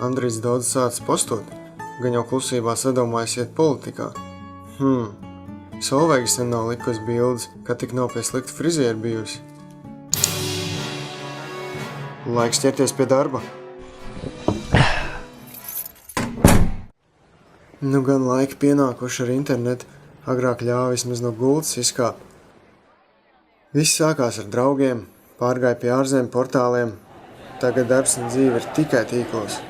Andrijs daudz sācis postot, gan jau klusībā sadomājis iet politikā. Solveiga sen nav likusi bildes, kad tik nav pie slikta friziera bijusi. Laiks ķerties pie darba. Nu gan laiki pienākuši ar internetu, agrāk ļāva vismaz no gultas izkāpt. Viss sākās ar draugiem, pārgāja pie ārzemju portāliem, tagad darbs un dzīve ir tikai tīklos.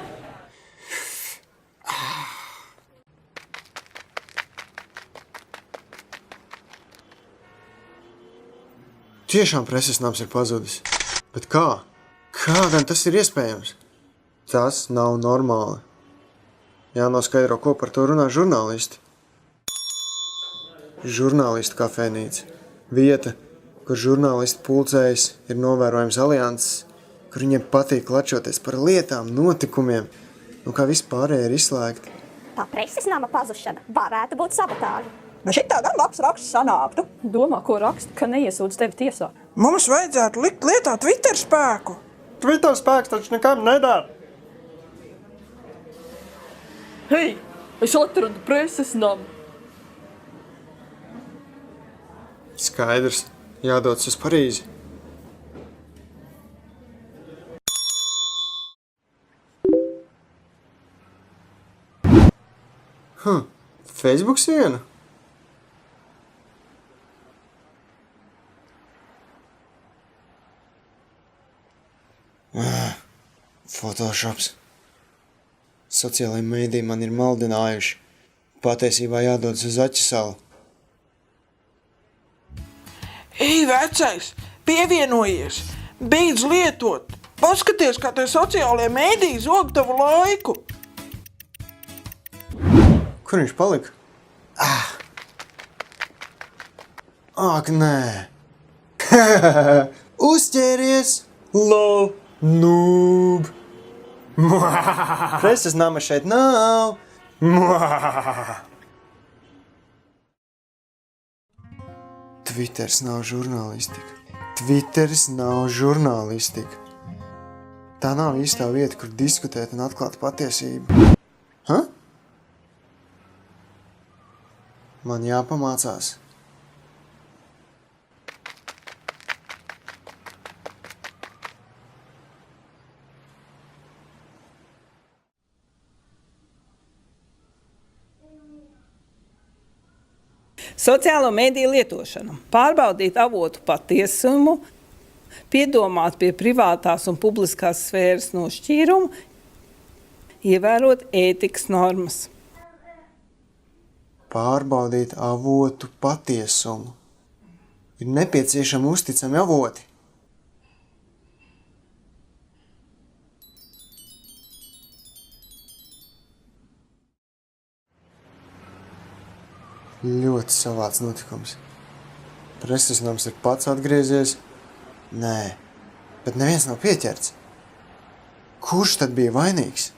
Tiešām preses nams ir pazudis. Bet kā? Kā gan tas ir iespējams? Tas nav normāli. Jānoskaidro, ko par to runā žurnālisti. Žurnālistu kafejnīca. Vieta, kur žurnālisti pulcējas, ir novērojams alianses, kur viņiem patīk klačoties par lietām, notikumiem, un kā vispārēji ir izslēgti. Tā preses nama pazušana varētu būt sabotāža. Nu šitā gan labs raksts sanāktu. Domā, ko raksta, ka neiesūdz tevi tiesā. Mums vajadzētu likt lietā Twitter spēku. Twitter spēks taču nekam nedara. Hei, es atradu preses namu. Skaidrs, jādodas uz Parīzi. Facebook siena? Photoshops. Sociālajie mēdī man ir maldinājuši. Patiesībā jādodas uz Aķisalu. Ej, vecais, pievienojies, beidz lietot. Paskaties, kā te sociālajie mēdīji zog tavu laiku. Kur viņš palika? Ak, nē. Uzķēries! Lol! Noob! Preses nama šeit nav! Twitters nav žurnālistika. Twitteris nav žurnālistika. Tā nav īstā vieta, kur diskutēt un atklāt patiesību. Man jāpamācās. Sociālo mediju lietošana. Pārbaudīt avotu patiesumu, piedomāt pie privātās un publiskās sfēras nošķīrumu, ievērot ētikas normas. Pārbaudīt avotu patiesumu. Ir nepieciešami uzticami avoti. Ļoti savāds notikums. Preses nams ir pats atgriezies. Nē, bet neviens nav pieķerts. Kurš tad bija vainīgs?